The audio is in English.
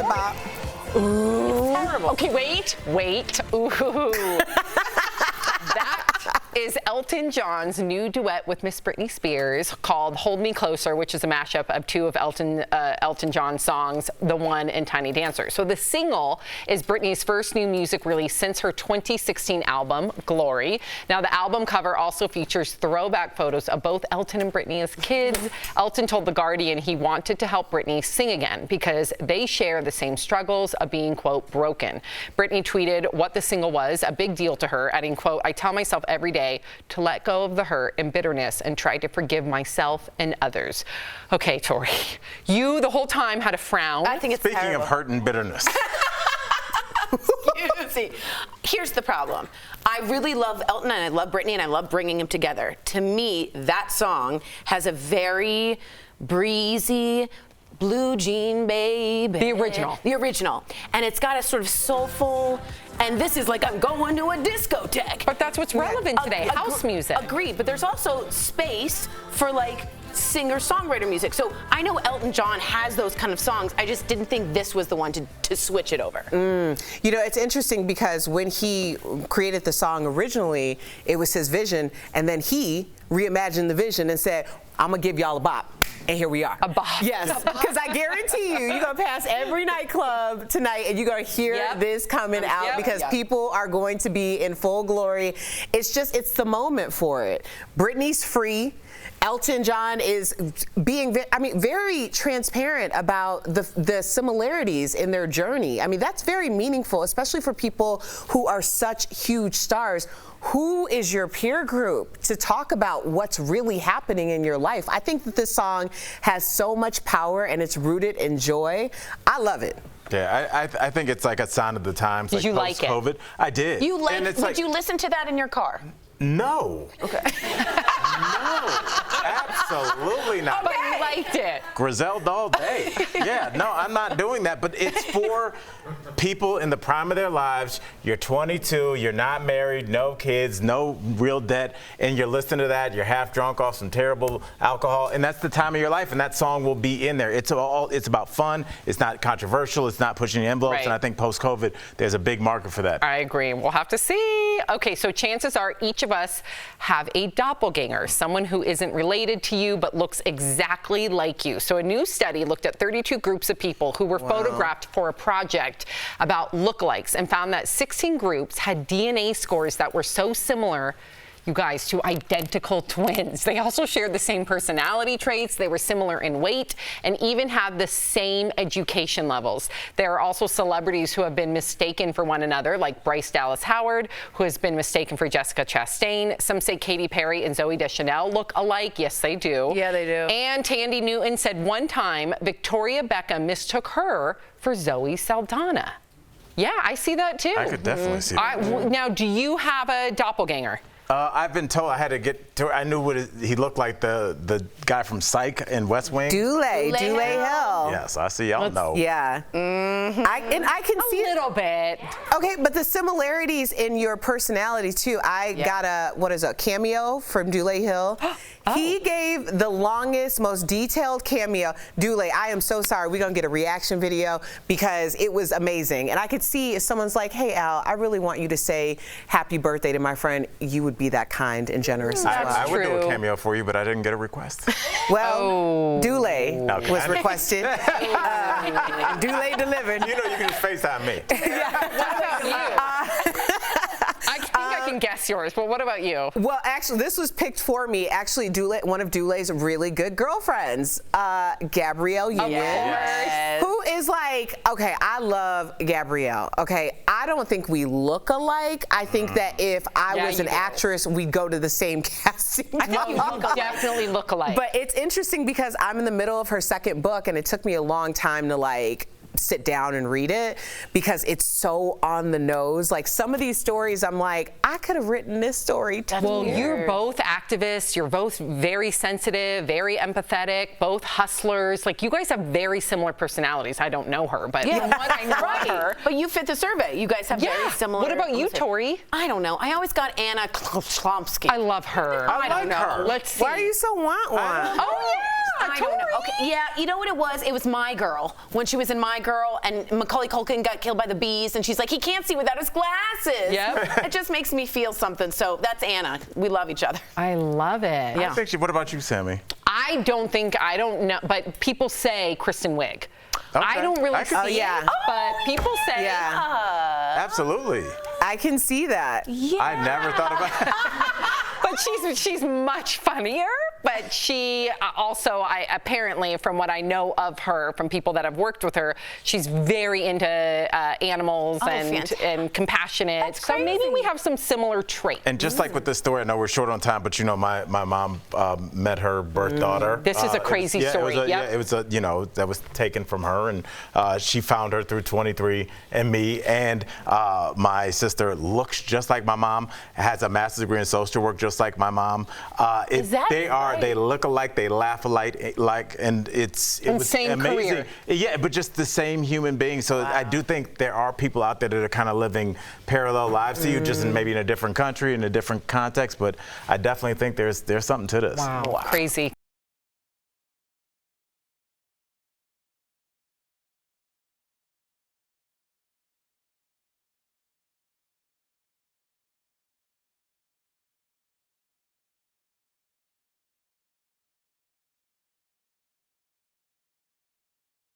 a bop. Ooh. Okay, wait. Ooh. That is Elton John's new duet with Miss Britney Spears called Hold Me Closer, which is a mashup of two of Elton John's songs, The One and Tiny Dancer. So the single is Britney's first new music release since her 2016 album, Glory. Now, the album cover also features throwback photos of both Elton and Britney as kids. Elton told The Guardian he wanted to help Britney sing again because they share the same struggles of being, quote, broken. Britney tweeted what the single was, a big deal to her, adding, quote, I tell myself every day to let go of the hurt and bitterness and try to forgive myself and others. Okay, Tori, you the whole time had a frown. I think it's Speaking terrible. of hurt and bitterness. See, here's the problem. I really love Elton and I love Britney and I love bringing them together. To me, that song has a very breezy, blue jean baby. The original. The original. And it's got a sort of soulful, and this is like I'm going to a discotheque. But that's what's relevant today, house music. Agreed, but there's also space for like singer-songwriter music. So I know Elton John has those kind of songs. I just didn't think this was the one to switch it over. You know, it's interesting because when he created the song originally, it was his vision, and then he reimagined the vision and said, I'm gonna give y'all a bop. And here we are. A bop. Yes, because I guarantee you're gonna pass every nightclub tonight and you're gonna hear this coming out because people are going to be in full glory. It's the moment for it. Britney's free. Elton John is being, very transparent about the similarities in their journey. I mean, that's very meaningful, especially for people who are such huge stars. Who is your peer group to talk about what's really happening in your life? I think that this song has so much power and it's rooted in joy. I love it. Yeah, I think it's like a sign of the times. Did you like it? Post-COVID. I did. Would you listen to that in your car? No. Okay. No, absolutely not. But you liked it. Griselda all day. Yeah, no, I'm not doing that. But it's for people in the prime of their lives. You're 22, you're not married, no kids, no real debt, and you're listening to that. You're half drunk off some terrible alcohol, and that's the time of your life. And that song will be in there. It's about fun. It's not controversial. It's not pushing envelopes. Right. And I think post-COVID, there's a big market for that. I agree. We'll have to see. Okay, so chances are each of us have a doppelganger, someone who isn't related to you but looks exactly like you. So a new study looked at 32 groups of people who were photographed for a project about lookalikes and found that 16 groups had DNA scores that were so similar, you guys, to identical twins. They also shared the same personality traits, they were similar in weight, and even had the same education levels. There are also celebrities who have been mistaken for one another, like Bryce Dallas Howard, who has been mistaken for Jessica Chastain. Some say Katy Perry and Zooey Deschanel look alike. Yes, they do. Yeah, they do. And Tandy Newton said one time Victoria Beckham mistook her for Zoe Saldana. Yeah, I see that too. I could definitely see that. Now, do you have a doppelganger? I've been told I had to get to. I knew he looked like the guy from Psych in West Wing. Dule Hill. Yes, I see. Y'all know. Yeah. I can see a little bit. Okay, but the similarities in your personality too. I got a cameo from Dule Hill. He gave the longest, most detailed cameo. Dule, I am so sorry. We're gonna get a reaction video because it was amazing. And I could see if someone's like, hey Al, I really want you to say happy birthday to my friend, you would be that kind and generous as well. I would do a cameo for you, but I didn't get a request. Well, Dule was requested. Dule delivered. You know you can just FaceTime me. What about you? I think I can guess yours, but what about you? Well, actually, this was picked for me. Actually, one of Dule's really good girlfriends, Gabrielle Union, who is like, okay, I love Gabrielle. Okay, I don't think we look alike. I think that if I was an actress, we'd go to the same casting. You definitely look alike. But it's interesting because I'm in the middle of her second book, and it took me a long time to like sit down and read it because it's so on the nose. Like some of these stories, I'm like, I could have written this story. Well, you're both activists. You're both very sensitive, very empathetic, both hustlers. Like you guys have very similar personalities. I don't know her, but from what I know her. But you fit the survey. You guys have very similar. What about you, Tori? I don't know. I always got Anna Klomsky. I love her. I don't know. Let's see. Why are you so want one? Oh yeah. I don't know. Okay, yeah, you know what it was? It was My Girl. When she was in My Girl and Macaulay Culkin got killed by the bees and she's like, he can't see without his glasses. Yep. It just makes me feel something. So that's Anna. We love each other. I love it. Yeah. What about you, Sammy? I don't know, but people say Kristen Wiig. Okay. I don't really see yeah. it, but people say Absolutely. I can see that. yeah. I never thought about it. But she's much funnier. But she also, apparently, from what I know of her, from people that have worked with her, she's very into animals and compassionate. So maybe we have some similar traits. And just like with this story, I know we're short on time, but you know, my mom met her birth daughter. This is a crazy story. It was a, you know, that was taken from her, and she found her through 23andMe. And my sister looks just like my mom, has a master's degree in social work, just like my mom. They look alike, they laugh alike, and it was same amazing. Career. Yeah, but just the same human being. So I do think there are people out there that are kind of living parallel lives to you, just maybe in a different country, in a different context. But I definitely think there's something to this. Wow. Crazy.